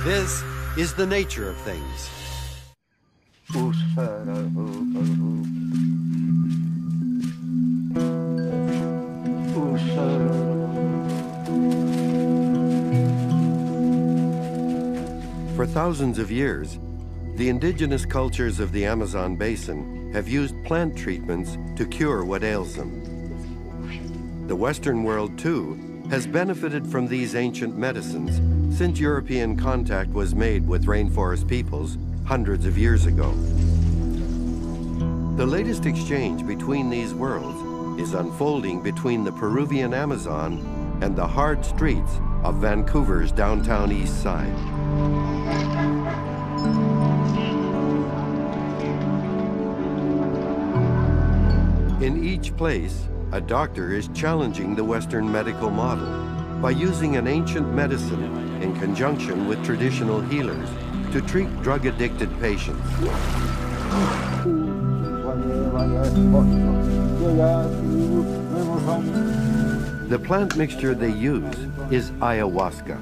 This is the nature of things. For thousands of years, the indigenous cultures of the Amazon basin have used plant treatments to cure what ails them. The Western world, too, has benefited from these ancient medicines since European contact was made with rainforest peoples hundreds of years ago. The latest exchange between these worlds is unfolding between the Peruvian Amazon and the hard streets of Vancouver's downtown east side. In each place, a doctor is challenging the Western medical model by using an ancient medicine in conjunction with traditional healers to treat drug-addicted patients. The plant mixture they use is ayahuaska,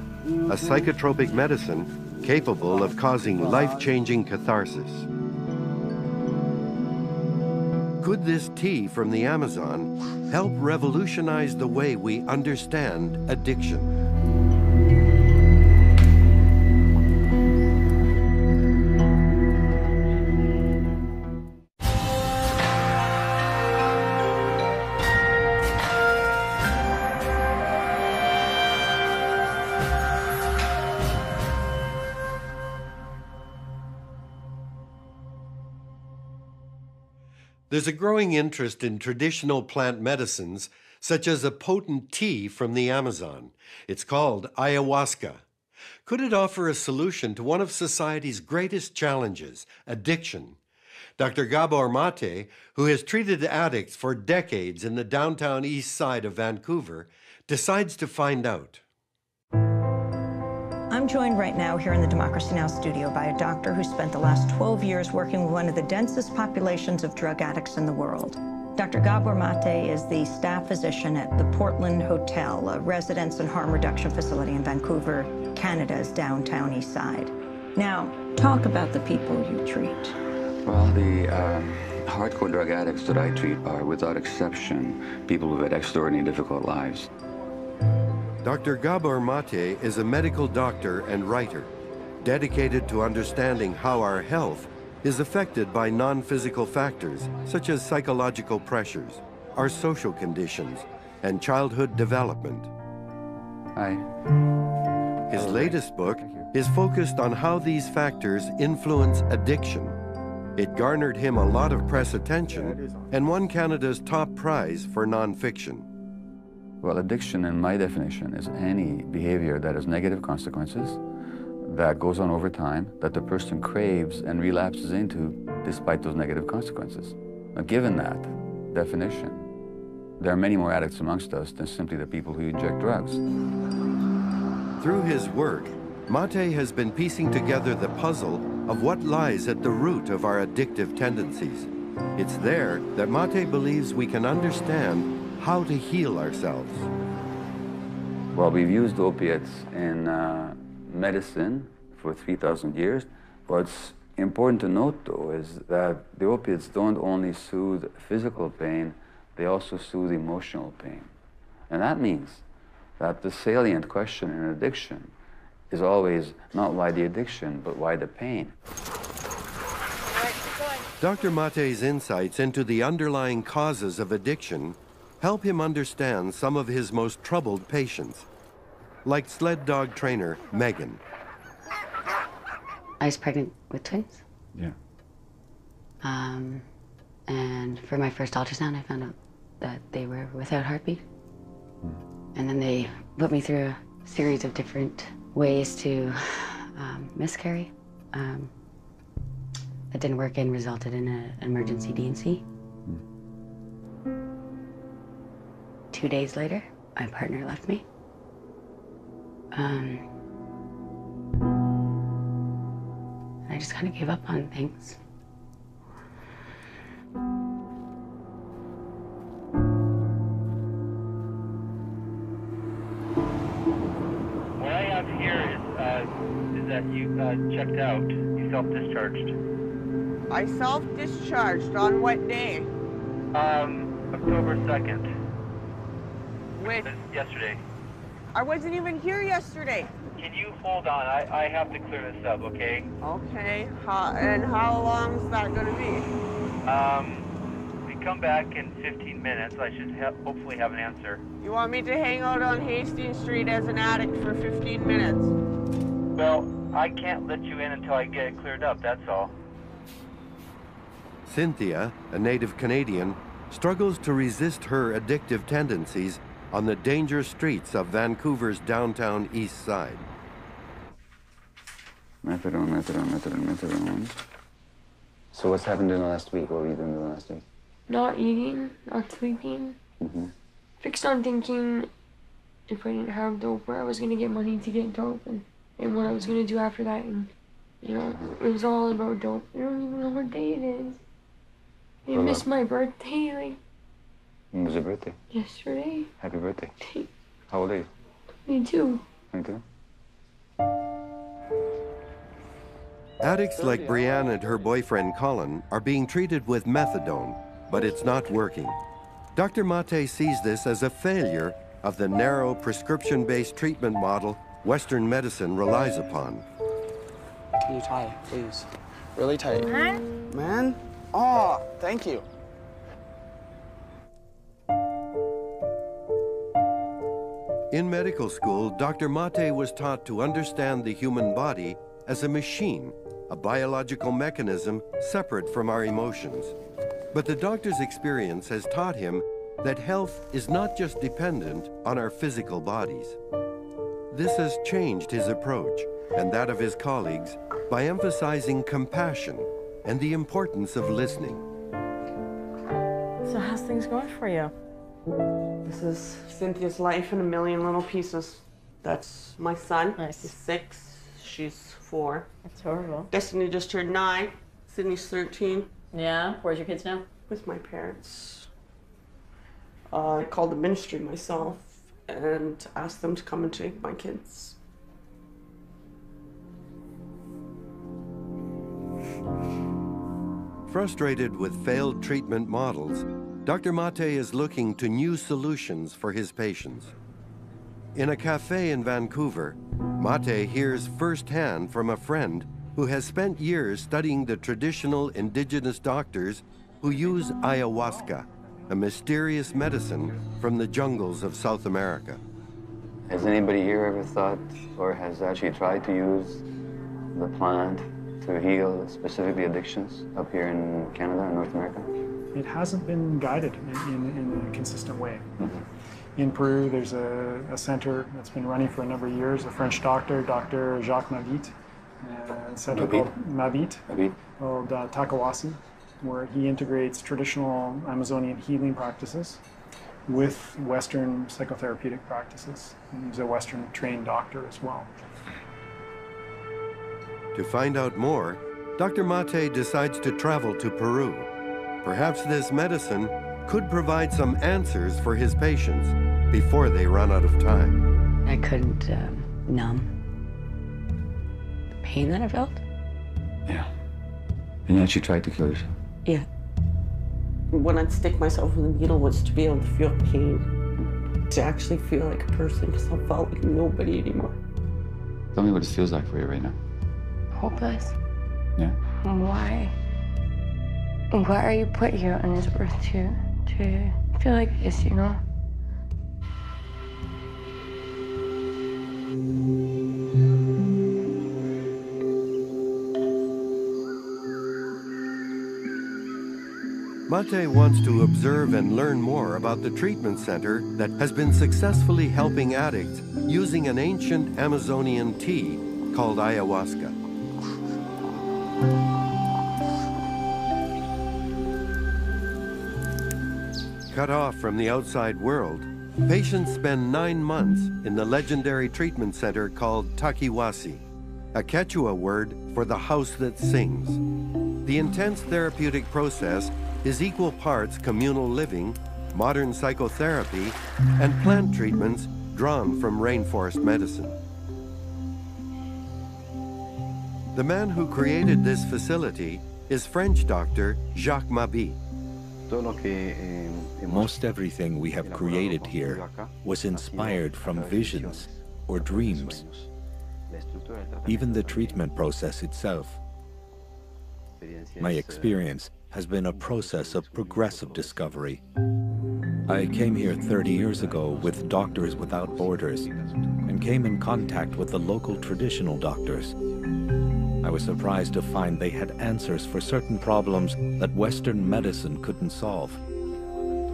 a psychotropic medicine capable of causing life-changing catharsis. Could this tea from the Amazon help revolutionize the way we understand addiction? There's a growing interest in traditional plant medicines, such as a potent tea from the Amazon. It's called ayahuaska. Could it offer a solution to one of society's greatest challenges, addiction? Dr. Gabor Mate, who has treated addicts for decades in the downtown east side of Vancouver, decides to find out. I'm joined right now here in the Democracy Now! Studio by a doctor who spent the last 12 years working with one of the densest populations of drug addicts in the world. Dr. Gabor Mate is the staff physician at the Portland Hotel, a residence and harm reduction facility in Vancouver, Canada's downtown east side. Now, talk about the people you treat. Well, the hardcore drug addicts that I treat are, without exception, people who've had extraordinarily difficult lives. Dr. Gabor Mate is a medical doctor and writer, dedicated to understanding how our health is affected by non-physical factors such as psychological pressures, our social conditions, and childhood development. Hi. His latest book is focused on how these factors influence addiction. It garnered him a lot of press attention and won Canada's top prize for nonfiction. Well, addiction, in my definition, is any behavior that has negative consequences, that goes on over time, that the person craves and relapses into despite those negative consequences. Now, given that definition, there are many more addicts amongst us than simply the people who inject drugs. Through his work, Mate has been piecing together the puzzle of what lies at the root of our addictive tendencies. It's there that Mate believes we can understand how to heal ourselves. Well, we've used opiates in medicine for 3,000 years. What's important to note, though, is that the opiates don't only soothe physical pain, they also soothe emotional pain. And that means that the salient question in addiction is always not why the addiction, but why the pain. Dr. Mate's insights into the underlying causes of addiction help him understand some of his most troubled patients, like sled dog trainer Megan. I was pregnant with twins. Yeah. And for my first ultrasound, I found out that they were without heartbeat. And then they put me through a series of different ways to miscarry. That didn't work and resulted in an emergency D&C. 2 days later, my partner left me. I just kind of gave up on things. What I have here is that you checked out. You self-discharged. I self-discharged on what day? October 2nd. When? Yesterday. I wasn't even here yesterday. Can you hold on? I have to clear this up, okay? Okay. And how long is that going to be? We come back in 15 minutes. I should hopefully have an answer. You want me to hang out on Hastings Street as an addict for 15 minutes? Well, I can't let you in until I get it cleared up, that's all. Cynthia, a native Canadian, struggles to resist her addictive tendencies on the dangerous streets of Vancouver's downtown east side. Methadone. So what's happened in the last week? What were you doing in the last week? Not eating, not sleeping. Fixed on thinking if I didn't have dope, where I was going to get money to get dope and what I was going to do after that. And, you know, it was all about dope. I don't even know what day it is. I missed my birthday, like... When was your birthday? Yesterday. Happy birthday. How old are you? 22. 22? Addicts like Brianne and her boyfriend Colin are being treated with methadone, but it's not working. Dr. Mate sees this as a failure of the narrow prescription-based treatment model Western medicine relies upon. Can you tie it, please? Really tight. Man? Oh, thank you. In medical school, Dr. Mate was taught to understand the human body as a machine, a biological mechanism separate from our emotions. But the doctor's experience has taught him that health is not just dependent on our physical bodies. This has changed his approach and that of his colleagues by emphasizing compassion and the importance of listening. So how's things going for you? This is Cynthia's life in a million little pieces. That's my son. Nice. He's 6. She's 4. That's horrible. Destiny just turned 9. Sydney's 13. Yeah? Where's your kids now? With my parents. I called the ministry myself and asked them to come and take my kids. Frustrated with failed treatment models, Dr. Mate is looking to new solutions for his patients. In a cafe in Vancouver, Mate hears firsthand from a friend who has spent years studying the traditional indigenous doctors who use ayahuaska, a mysterious medicine from the jungles of South America. Has anybody here ever thought or has actually tried to use the plant to heal specifically addictions up here in Canada and North America? It hasn't been guided in a consistent way. In Peru, there's a center that's been running for a number of years, a French doctor, Dr. Jacques Mavit, a center called Mavit, called Takawasi, where he integrates traditional Amazonian healing practices with Western psychotherapeutic practices. And he's a Western trained doctor as well. To find out more, Dr. Mate decides to travel to Peru. Perhaps this medicine could provide some answers for his patients before they run out of time. I couldn't numb the pain that I felt. Yeah. And you actually tried to kill yourself? Yeah. When I'd stick myself with a needle was to be able to feel pain, to actually feel like a person, because I felt like nobody anymore. Tell me what it feels like for you right now. Hopeless. Yeah? Why? Why are you put here on this earth to feel like this, you know? Mate wants to observe and learn more about the treatment center that has been successfully helping addicts using an ancient Amazonian tea called ayahuasca. Cut off from the outside world, patients spend 9 months in the legendary treatment center called Takiwasi, a Quechua word for the house that sings. The intense therapeutic process is equal parts communal living, modern psychotherapy, and plant treatments drawn from rainforest medicine. The man who created this facility is French doctor Jacques Mabi. Most everything we have created here was inspired from visions or dreams. Even the treatment process itself. My experience has been a process of progressive discovery. I came here 30 years ago with Doctors Without Borders and came in contact with the local traditional doctors. I was surprised to find they had answers for certain problems that Western medicine couldn't solve.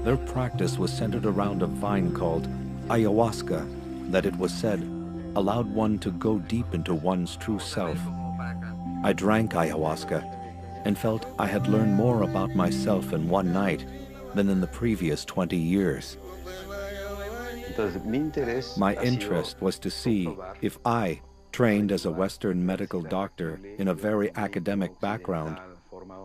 Their practice was centered around a vine called ayahuaska that, it was said, allowed one to go deep into one's true self. I drank ayahuasca and felt I had learned more about myself in one night than in the previous 20 years. My interest was to see if I, trained as a Western medical doctor in a very academic background,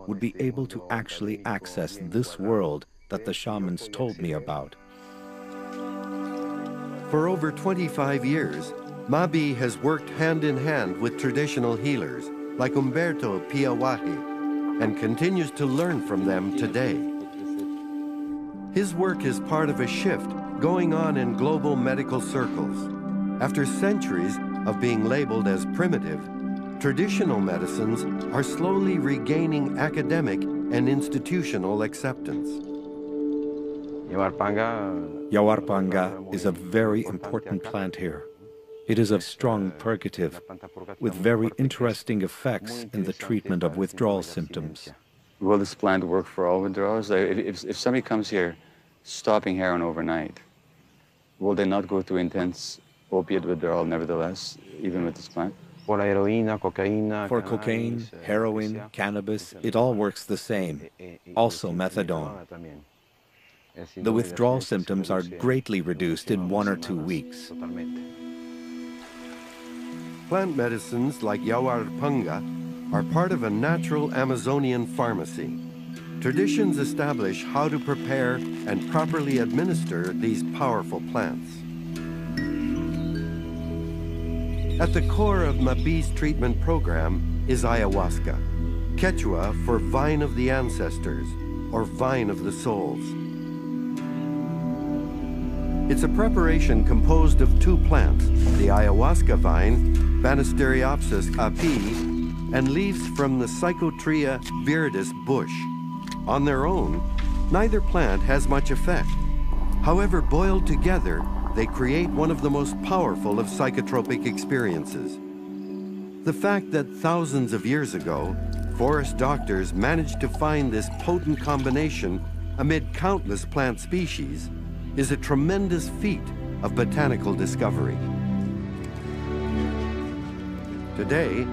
would be able to actually access this world that the shamans told me about. For over 25 years, Mabi has worked hand in hand with traditional healers like Umberto Piawahi and continues to learn from them today. His work is part of a shift going on in global medical circles. After centuries of being labeled as primitive, traditional medicines are slowly regaining academic and institutional acceptance. Yawarpanga is a very important plant here. It is a strong purgative with very interesting effects in the treatment of withdrawal symptoms. Will this plant work for all withdrawals? If somebody comes here stopping heroin overnight, will they not go through intense opiate withdrawal nevertheless, even with this plant? For cocaine, heroin, cannabis, it all works the same. Also methadone. The withdrawal symptoms are greatly reduced in 1 or 2 weeks. Plant medicines like Yawarpanga are part of a natural Amazonian pharmacy. Traditions establish how to prepare and properly administer these powerful plants. At the core of Mabi's treatment program is ayahuasca, Quechua for vine of the ancestors, or vine of the souls. It's a preparation composed of 2 plants, the ayahuasca vine, Banisteriopsis api, and leaves from the Psychotria viridis bush. On their own, neither plant has much effect. However, boiled together, they create one of the most powerful of psychotropic experiences. The fact that thousands of years ago, forest doctors managed to find this potent combination amid countless plant species is a tremendous feat of botanical discovery. Today,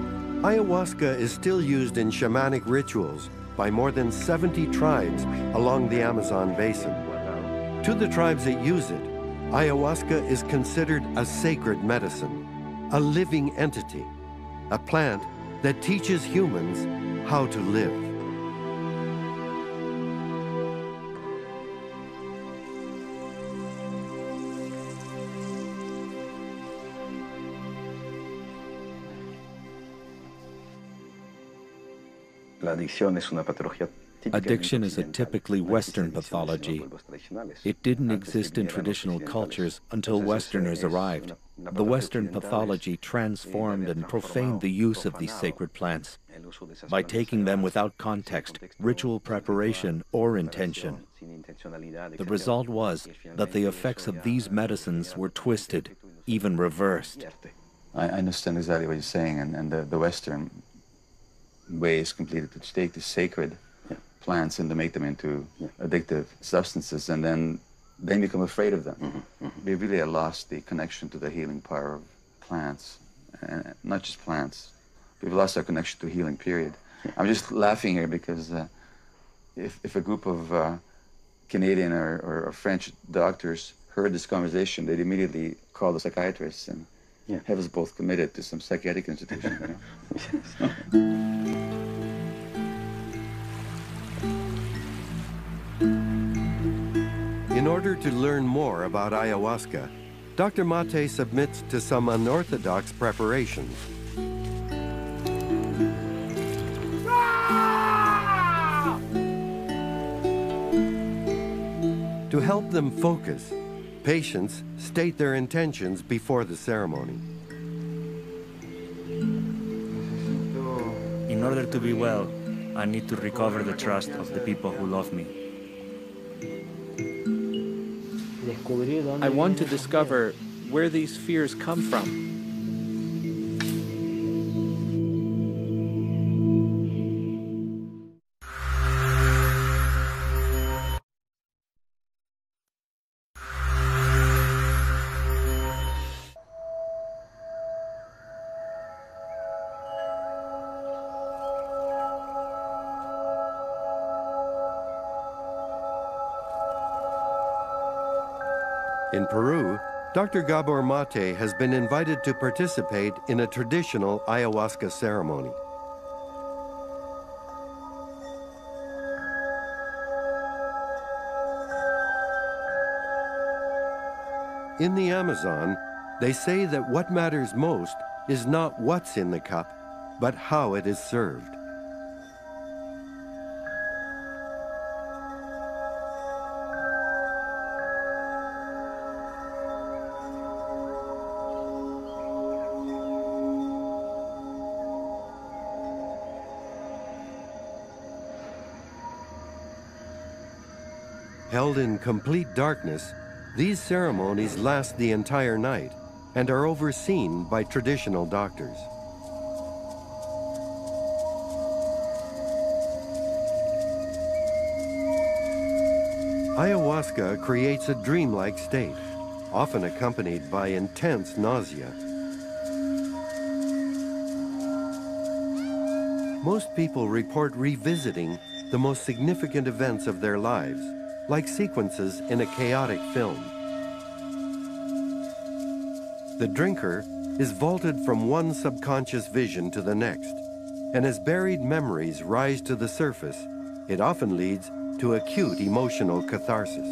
ayahuasca is still used in shamanic rituals by more than 70 tribes along the Amazon basin. To the tribes that use it, ayahuasca is considered a sacred medicine, a living entity, a plant that teaches humans how to live. Addiction is a typically Western pathology. It didn't exist in traditional cultures until Westerners arrived. The Western pathology transformed and profaned the use of these sacred plants by taking them without context, ritual preparation, or intention. The result was that the effects of these medicines were twisted, even reversed. I understand exactly what you're saying, and the Western way is completely to take the sacred plants and to make them into addictive substances, and then become afraid of them. We really have lost the connection to the healing power of plants, and not just plants. We've lost our connection to healing, period. I'm just laughing here because if a group of Canadian or French doctors heard this conversation, they'd immediately call the psychiatrists and have us both committed to some psychiatric institution. In order to learn more about ayahuasca, Dr. Mate submits to some unorthodox preparations. To help them focus, patients state their intentions before the ceremony. In order to be well, I need to recover the trust of the people who love me. I want to discover where these fears come from. In Peru, Dr. Gabor Mate has been invited to participate in a traditional ayahuasca ceremony. In the Amazon, they say that what matters most is not what's in the cup, but how it is served. Held in complete darkness, these ceremonies last the entire night and are overseen by traditional doctors. Ayahuasca creates a dreamlike state, often accompanied by intense nausea. Most people report revisiting the most significant events of their lives, like sequences in a chaotic film. The drinker is vaulted from one subconscious vision to the next, and as buried memories rise to the surface, it often leads to acute emotional catharsis.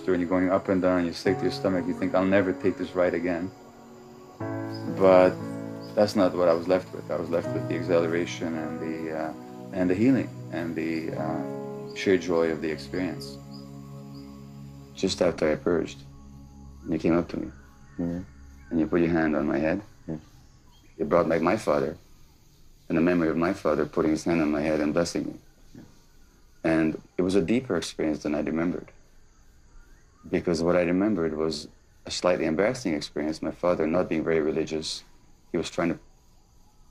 And you're going up and down, and you stick to your stomach, you think, I'll never take this ride again. But that's not what I was left with. I was left with the exhilaration and the healing and the sheer joy of the experience. Just after I purged, you came up to me, and you put your hand on my head. It brought back my father, and the memory of my father putting his hand on my head and blessing me. And it was a deeper experience than I remembered. Because what I remembered was a slightly embarrassing experience. My father, not being very religious, he was trying to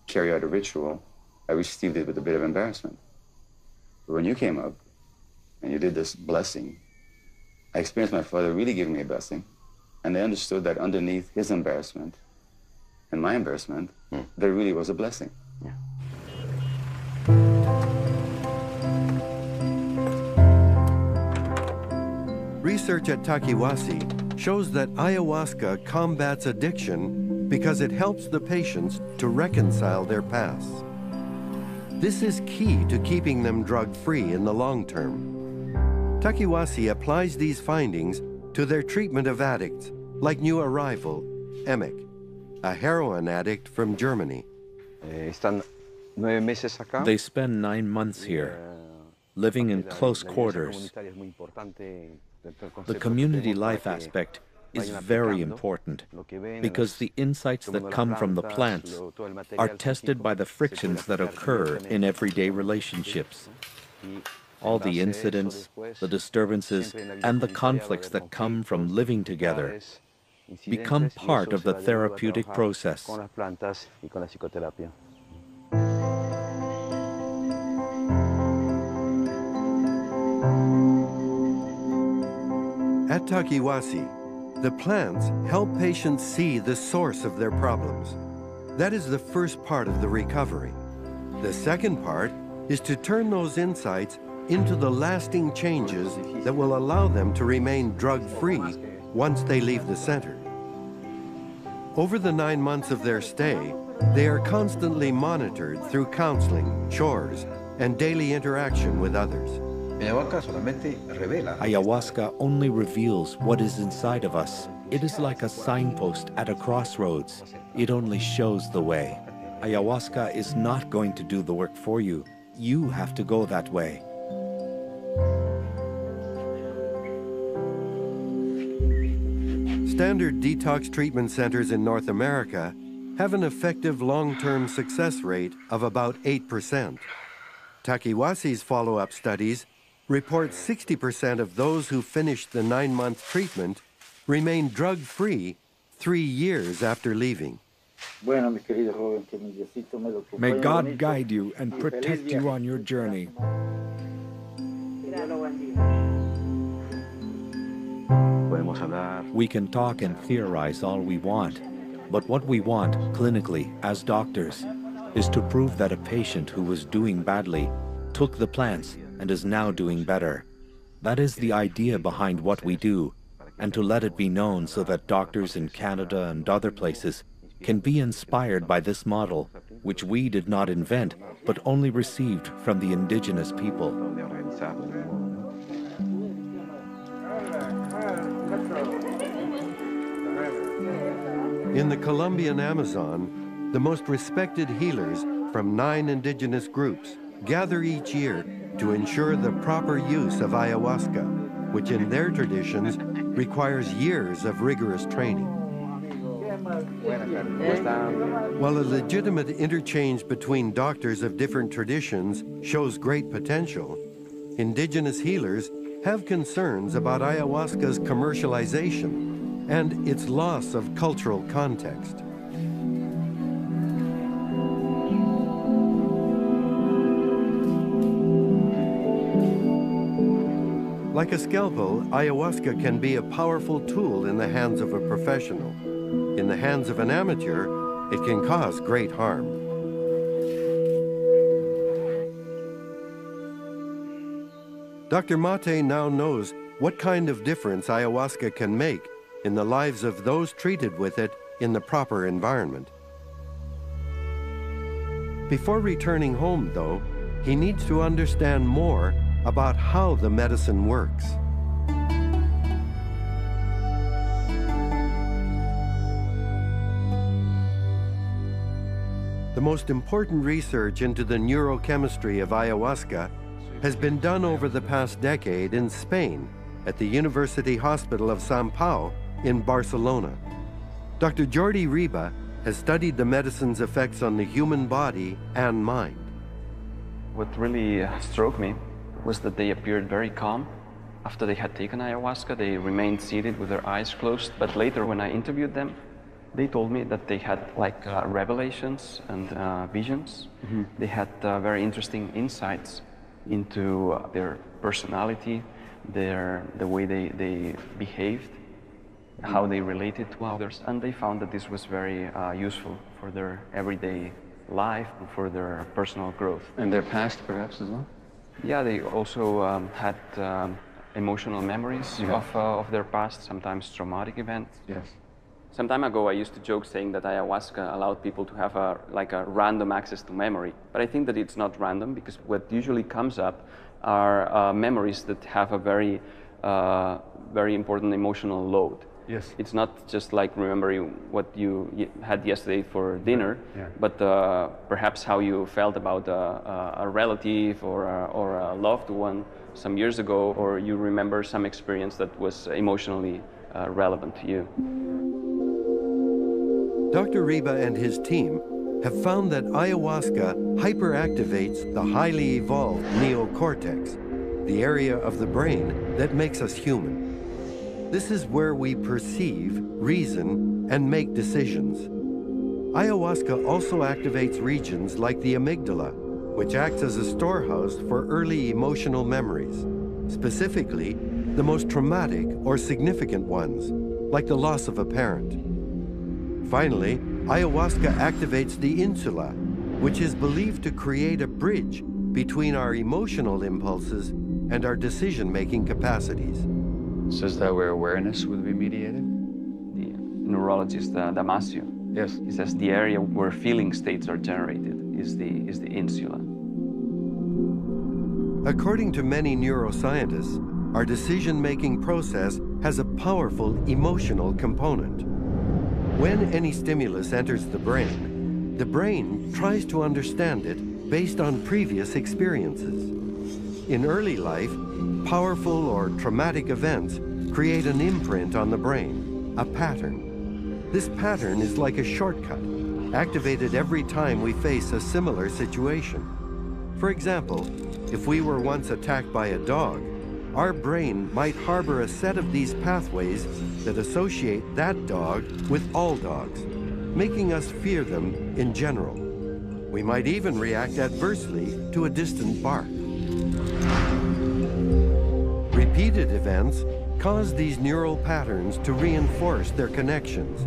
carry out a ritual. I received it with a bit of embarrassment. But when you came up and you did this blessing, I experienced my father really giving me a blessing. And I understood that underneath his embarrassment and my embarrassment, there really was a blessing. Yeah. Research at Takiwasi shows that ayahuasca combats addiction because it helps the patients to reconcile their pasts. This is key to keeping them drug-free in the long term. Takiwasi applies these findings to their treatment of addicts, like new arrival, Emek, a heroin addict from Germany. They spend 9 months here, living in close quarters. The community life aspect is very important because the insights that come from the plants are tested by the frictions that occur in everyday relationships. All the incidents, the disturbances, and the conflicts that come from living together become part of the therapeutic process. At Takiwasi, the plants help patients see the source of their problems. That is the first part of the recovery. The second part is to turn those insights into the lasting changes that will allow them to remain drug-free once they leave the center. Over the 9 months of their stay, They are constantly monitored through counseling, chores, and daily interaction with others. Ayahuasca only reveals what is inside of us. It is like a signpost at a crossroads. It only shows the way. Ayahuasca is not going to do the work for you. You have to go that way. Standard detox treatment centers in North America have an effective long-term success rate of about 8%. Takiwasi's follow-up studies report 60% of those who finished the 9-month treatment remain drug-free 3 years after leaving. May God guide you and protect you on your journey. We can talk and theorize all we want, but what we want, clinically, as doctors, is to prove that a patient who was doing badly took the plants and is now doing better. That is the idea behind what we do, and to let it be known so that doctors in Canada and other places can be inspired by this model, which we did not invent, but only received from the indigenous people. In the Colombian Amazon, the most respected healers from 9 indigenous groups gather each year to ensure the proper use of ayahuasca, which in their traditions requires years of rigorous training. While a legitimate interchange between doctors of different traditions shows great potential, indigenous healers have concerns about ayahuasca's commercialization and its loss of cultural context. Like a scalpel, ayahuasca can be a powerful tool in the hands of a professional. In the hands of an amateur, it can cause great harm. Dr. Mate now knows what kind of difference ayahuasca can make in the lives of those treated with it in the proper environment. Before returning home, though, he needs to understand more about how the medicine works. The most important research into the neurochemistry of ayahuasca has been done over the past decade in Spain at the University Hospital of São Paulo in Barcelona. Dr. Jordi Riba has studied the medicine's effects on the human body and mind. What really struck me was that they appeared very calm. After they had taken ayahuasca, they remained seated with their eyes closed, but later when I interviewed them, they told me that they had like revelations and visions. Mm-hmm. They had very interesting insights into their personality, the way they behaved, how they related to others, and they found that this was very useful for their everyday life and for their personal growth. And their past, perhaps, as well? Yeah, they also had emotional memories of their past, sometimes traumatic events. Yes. Some time ago, I used to joke saying that ayahuasca allowed people to have a random access to memory. But I think that it's not random, because what usually comes up are memories that have a very, very important emotional load. Yes. It's not just like remembering what you had yesterday for dinner, but perhaps how you felt about a relative or a loved one some years ago, or you remember some experience that was emotionally relevant to you. Dr. Riba and his team have found that ayahuasca hyperactivates the highly evolved neocortex, the area of the brain that makes us human. This is where we perceive, reason, and make decisions. Ayahuasca also activates regions like the amygdala, which acts as a storehouse for early emotional memories, specifically the most traumatic or significant ones, like the loss of a parent. Finally, ayahuasca activates the insula, which is believed to create a bridge between our emotional impulses and our decision-making capacities. So is that where awareness would be mediated? The neurologist Damasio Yes. He says the area where feeling states are generated is the insula. According to many neuroscientists, our decision-making process has a powerful emotional component. When any stimulus enters the brain tries to understand it based on previous experiences. In early life, powerful or traumatic events create an imprint on the brain, a pattern. This pattern is like a shortcut, activated every time we face a similar situation. For example, if we were once attacked by a dog, our brain might harbor a set of these pathways that associate that dog with all dogs, making us fear them in general. We might even react adversely to a distant bark. Repeated events cause these neural patterns to reinforce their connections,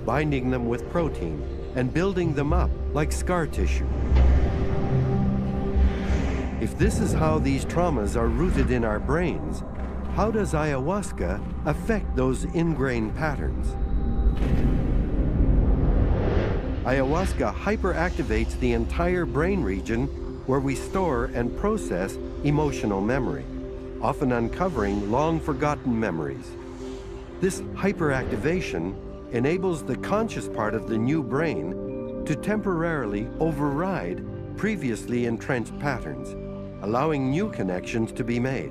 binding them with protein and building them up like scar tissue. If this is how these traumas are rooted in our brains, how does ayahuasca affect those ingrained patterns? Ayahuasca hyperactivates the entire brain region where we store and process emotional memory, often uncovering long-forgotten memories. This hyperactivation enables the conscious part of the new brain to temporarily override previously entrenched patterns, allowing new connections to be made.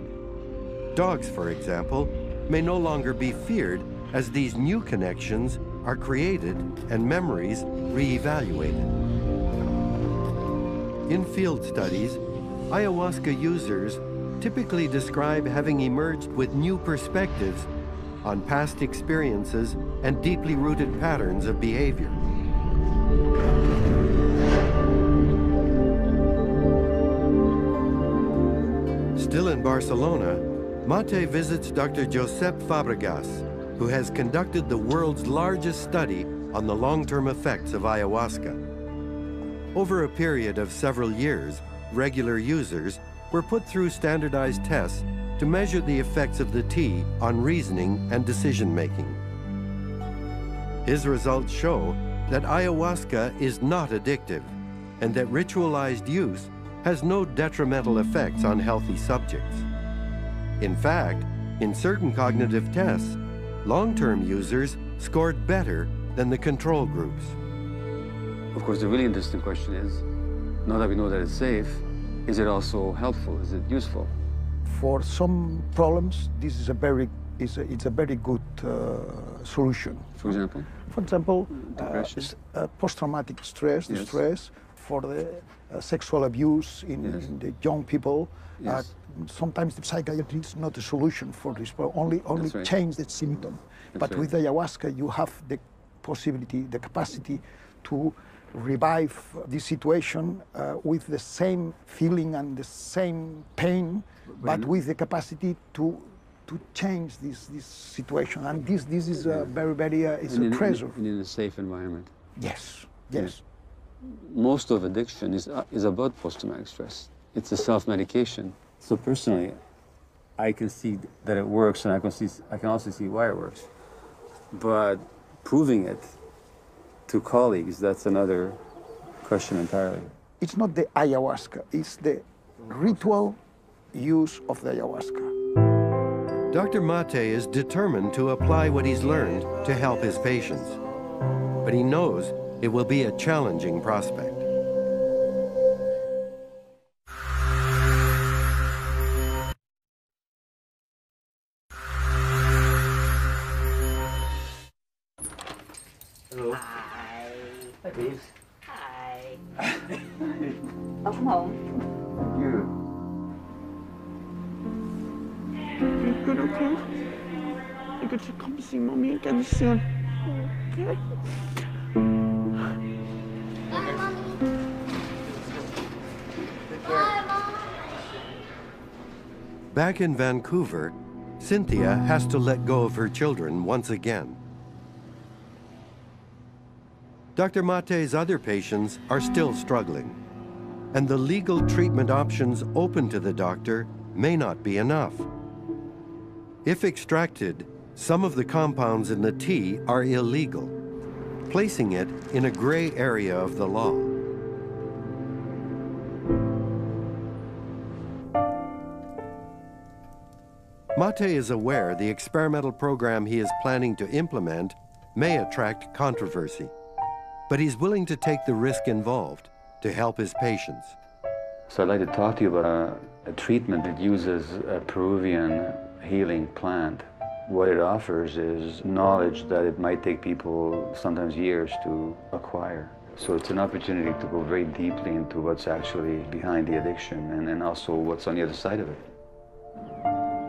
Dogs, for example, may no longer be feared as these new connections are created and memories re-evaluated. In field studies, ayahuasca users typically describe having emerged with new perspectives on past experiences and deeply rooted patterns of behavior. Still in Barcelona, Mate visits Dr. Josep Fabregas, who has conducted the world's largest study on the long-term effects of ayahuasca. Over a period of several years, regular users were put through standardized tests to measure the effects of the tea on reasoning and decision-making. His results show that ayahuasca is not addictive and that ritualized use has no detrimental effects on healthy subjects. In fact, in certain cognitive tests, long-term users scored better than the control groups. Of course, the really interesting question is, now that we know that it's safe, is it also helpful? Is it useful? For some problems, this is a very good solution. For example? For example, post-traumatic stress, the stress for the sexual abuse in the young people. Sometimes the psychiatry is not a solution for this, but only change the symptom. But with ayahuasca, you have the possibility, the capacity to revive this situation with the same feeling and the same pain, but with the capacity to change this situation. And this is a very it's a treasure. In a safe environment. Yes. Most of addiction is about post-traumatic stress. It's a self-medication. So personally, I can see that it works, and I can also see why it works. But proving it to colleagues, that's another question entirely. It's not the ayahuasca, it's the ritual use of the ayahuasca. Dr. Mate is determined to apply what he's learned to help his patients. But he knows it will be a challenging prospect. Hello. Hi. Hi, Dave. Hi. Welcome home. Thank you. You good, okay? You get to come see Mommy again soon. Okay? Bye, Mommy. Bye, Mom. Back in Vancouver, Cynthia has to let go of her children once again. Dr. Mate's other patients are still struggling, and the legal treatment options open to the doctor may not be enough. If extracted, some of the compounds in the tea are illegal. placing it in a gray area of the law. Mate is aware the experimental program he is planning to implement may attract controversy, but he's willing to take the risk involved to help his patients. So I'd like to talk to you about a treatment that uses a Peruvian healing plant. What it offers is knowledge that it might take people sometimes years to acquire. So it's an opportunity to go very deeply into what's actually behind the addiction and also what's on the other side of it.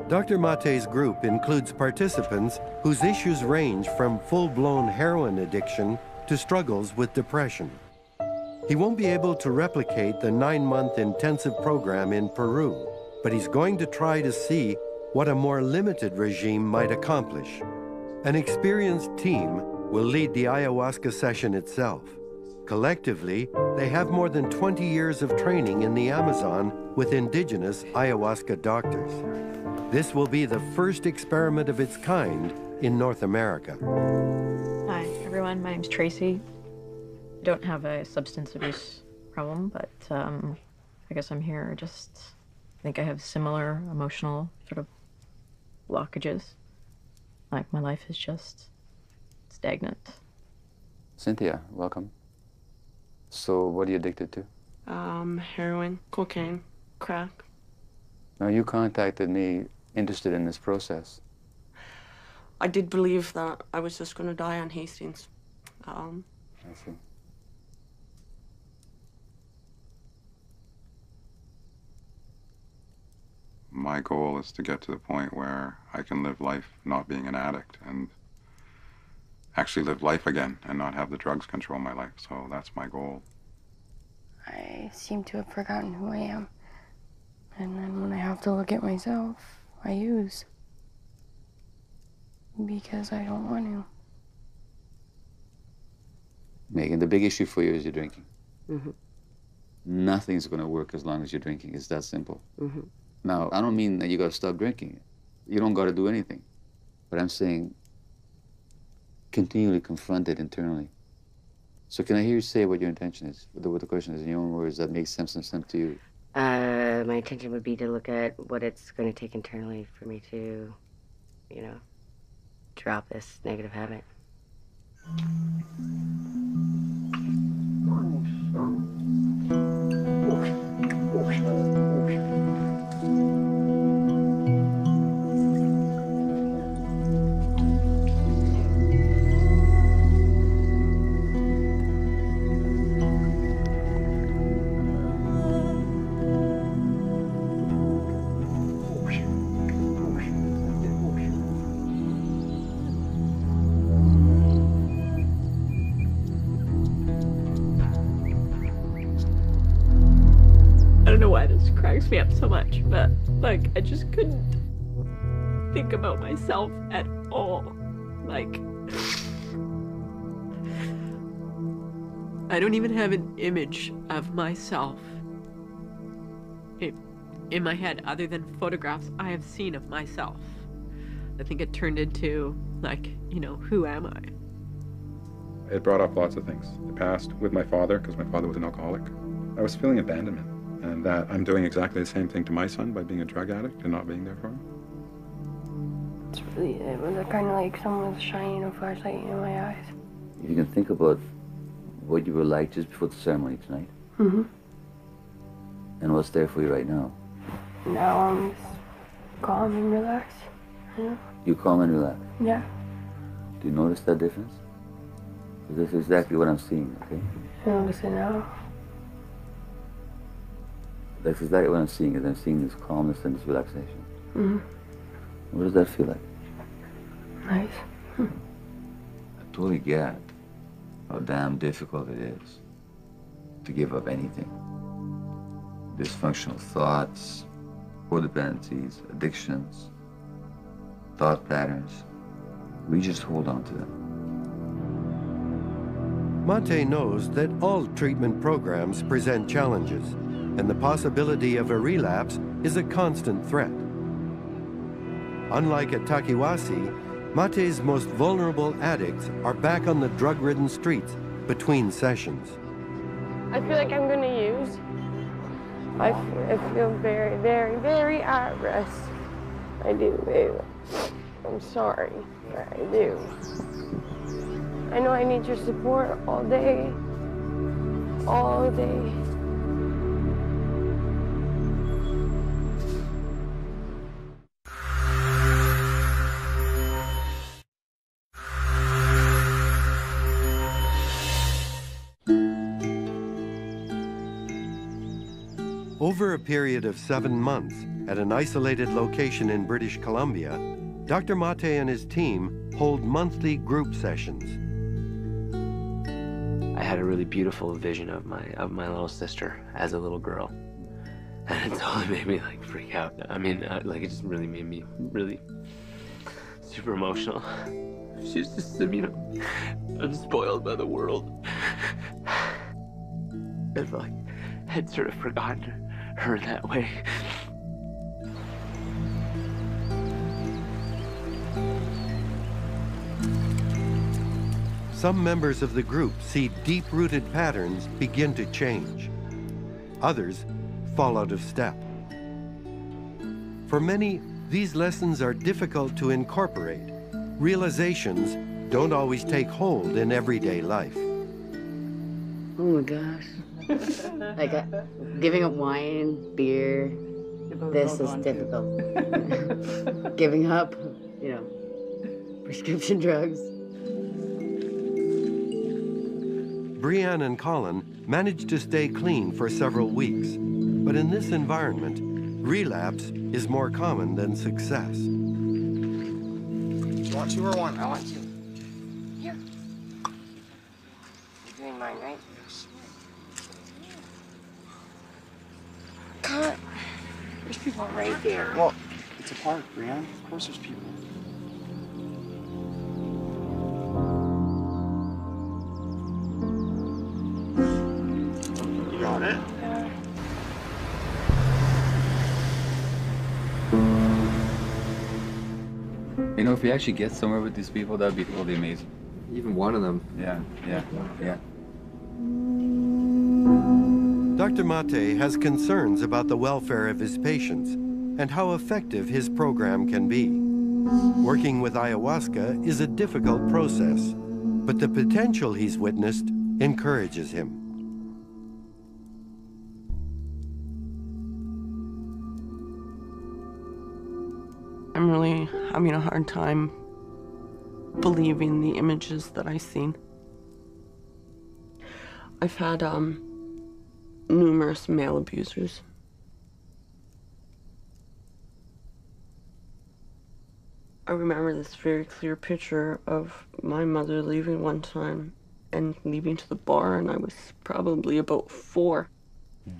Dr. Mate's group includes participants whose issues range from full-blown heroin addiction to struggles with depression. He won't be able to replicate the 9-month intensive program in Peru, but he's going to try to see what a more limited regime might accomplish. An experienced team will lead the ayahuasca session itself. Collectively, they have more than 20 years of training in the Amazon with indigenous ayahuasca doctors. This will be the first experiment of its kind in North America. Hi, everyone. My name's Tracy. I don't have a substance abuse problem, but I guess I'm here just, I think I have similar emotional sort of blockages. Like my life is just stagnant. Cynthia, welcome. So what are you addicted to? Heroin, cocaine, crack. Now you contacted me interested in this process. I did believe that I was just going to die on Hastings. I see. My goal is to get to the point where I can live life not being an addict and actually live life again and not have the drugs control my life. So that's my goal. I seem to have forgotten who I am. And then when I have to look at myself, I use. Because I don't want to. Megan, the big issue for you is you're drinking. Mm-hmm. Nothing's going to work as long as you're drinking. It's that simple. Mm-hmm. Now, I don't mean that you got to stop drinking. You don't got to do anything. But I'm saying continually confront it internally. So can I hear you say what your intention is, what the question is in your own words that makes sense to you? My intention would be to look at what it's going to take internally for me to, you know, drop this negative habit. Cracks me up so much, but like I just couldn't think about myself at all. Like I don't even have an image of myself in my head other than photographs I have seen of myself. I think it turned into like, you know, who am I? It brought up lots of things. The past with my father, because my father was an alcoholic. I was feeling abandonment. And that I'm doing exactly the same thing to my son by being a drug addict and not being there for him. It was kind of like someone was shining a flashlight in my eyes. If you can think about what you were like just before the ceremony tonight. Mm-hmm. And what's there for you right now. Now I'm just calm and relaxed. Yeah. You calm and relax? Yeah. Do you notice that difference? This is exactly what I'm seeing, okay? I notice it now. That's exactly what I'm seeing, is I'm seeing this calmness and this relaxation. Mm-hmm. What does that feel like? Nice. I totally get how damn difficult it is to give up anything. Dysfunctional thoughts, codependencies, addictions, thought patterns. We just hold on to them. Mate knows that all treatment programs present challenges, and the possibility of a relapse is a constant threat. Unlike at Takiwasi, Mate's most vulnerable addicts are back on the drug-ridden streets between sessions. I feel like I'm gonna use. I feel very, very, very at rest. I do, babe. I'm sorry, but I do. I know I need your support all day. All day. Over a period of 7 months, at an isolated location in British Columbia, Dr. Mate and his team hold monthly group sessions. I had a really beautiful vision of my little sister as a little girl, and it totally made me like freak out. I mean, like it just really made me really super emotional. She's just, you know, unspoiled by the world. I've like had sort of forgotten her that way. Some members of the group see deep-rooted patterns begin to change. Others fall out of step. For many, these lessons are difficult to incorporate. Realizations don't always take hold in everyday life. Oh my gosh. Like giving up wine, beer, this is difficult. Giving up, you know, prescription drugs. Brianne and Colin managed to stay clean for several weeks, but in this environment, relapse is more common than success. You want 2 or 1? I want 2. Here. You're doing mine, right? Yes. Cut. There's people right there. Well, it's a park, Brianne. Of course there's people. You got it? Yeah. You know, if we actually get somewhere with these people, that'd be totally amazing. Even one of them. Yeah. Dr. Mate has concerns about the welfare of his patients and how effective his program can be. Working with ayahuasca is a difficult process, but the potential he's witnessed encourages him. I'm really having a hard time believing the images that I've seen. I've had numerous male abusers. I remember this very clear picture of my mother leaving one time and leaving to the bar, and I was probably about 4. I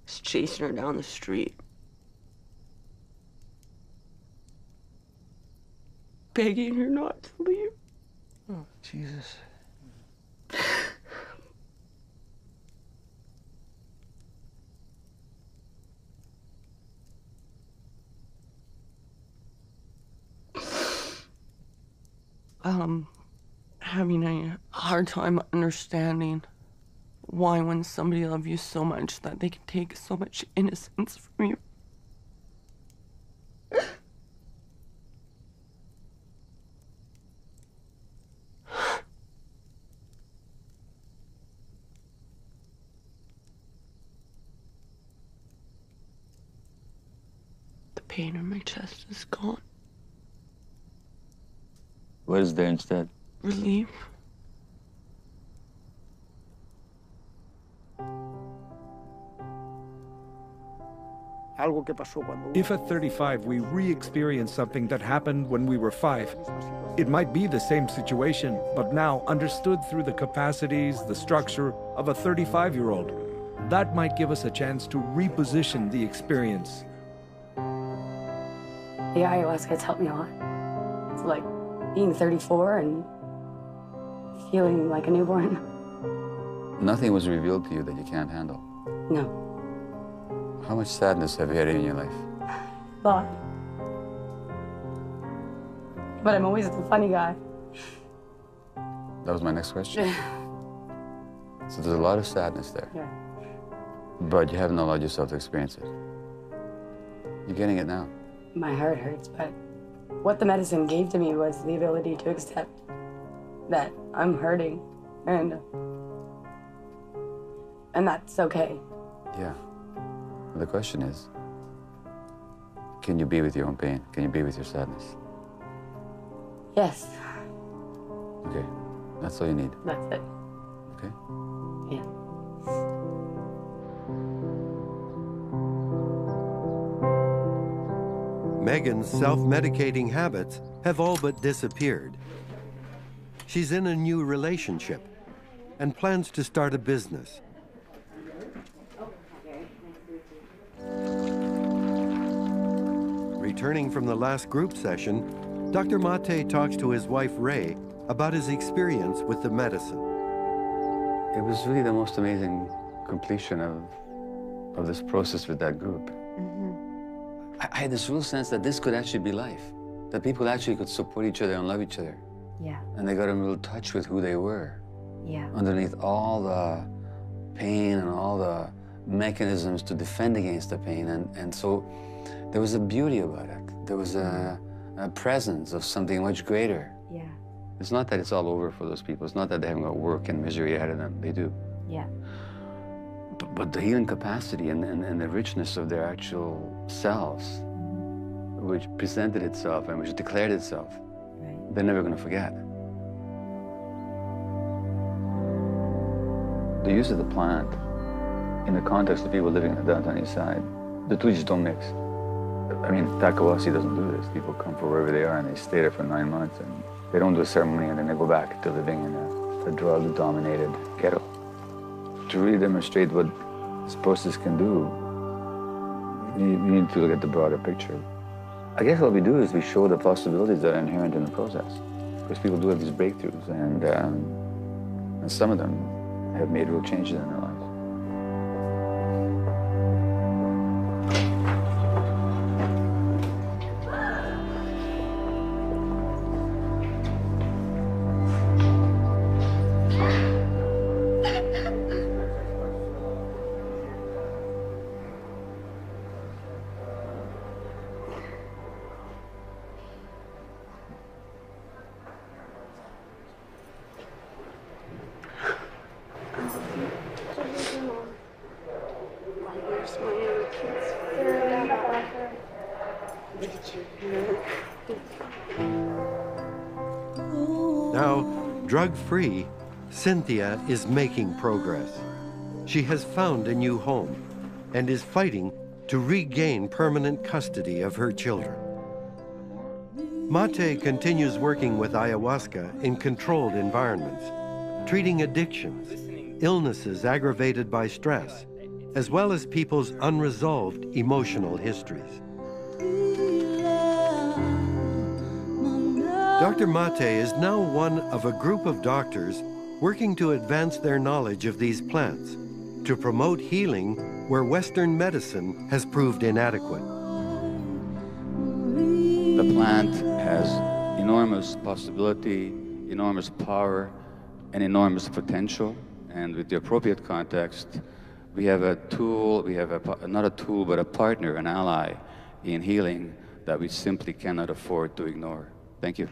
was chasing her down the street, begging her not to leave. Oh, Jesus. Having a hard time understanding why when somebody loves you so much that they can take so much innocence from you. The pain in my chest is gone. What is there instead? Relief. If at 35 we re-experience something that happened when we were 5, it might be the same situation, but now understood through the capacities, the structure of a 35-year-old. That might give us a chance to reposition the experience. The ayahuasca has helped me a lot. It's like being 34 and feeling like a newborn. Nothing was revealed to you that you can't handle. No. How much sadness have you had in your life? But But I'm always the funny guy. That was my next question. So there's a lot of sadness there. Yeah. But you haven't allowed yourself to experience it. You're getting it now. My heart hurts, but what the medicine gave to me was the ability to accept that I'm hurting, and that's okay. Yeah. The question is, can you be with your own pain? Can you be with your sadness? Yes. Okay. That's all you need. That's it. Okay? Yeah. Megan's self-medicating habits have all but disappeared. She's in a new relationship and plans to start a business. Returning from the last group session, Dr. Mate talks to his wife, Ray, about his experience with the medicine. It was really the most amazing completion of this process with that group. I had this real sense that this could actually be life, that people actually could support each other and love each other. Yeah. And they got in real touch with who they were. Yeah. Underneath all the pain and all the mechanisms to defend against the pain. And so there was a beauty about it. There was a presence of something much greater. Yeah. It's not that it's all over for those people. It's not that they haven't got work and misery ahead of them. They do. Yeah. But the healing capacity and the richness of their actual selves, which presented itself and which declared itself, they're never going to forget. The use of the plant in the context of people living in the downtown east side, the two just don't mix. I mean, Takawasi doesn't do this. People come from wherever they are and they stay there for 9 months and they don't do a ceremony and then they go back to living in a drug-dominated ghetto. To really demonstrate what this process can do, you need to look at the broader picture. I guess what we do is we show the possibilities that are inherent in the process. Because people do have these breakthroughs, and some of them have made real changes in their lives. Now, drug-free, Cynthia is making progress. She has found a new home and is fighting to regain permanent custody of her children. Mate continues working with ayahuasca in controlled environments, treating addictions, illnesses aggravated by stress, as well as people's unresolved emotional histories. Dr. Mate is now one of a group of doctors working to advance their knowledge of these plants, to promote healing where Western medicine has proved inadequate. The plant has enormous possibility, enormous power, and enormous potential. And with the appropriate context, we have a tool, we have not a tool, but a partner, an ally in healing that we simply cannot afford to ignore. Thank you.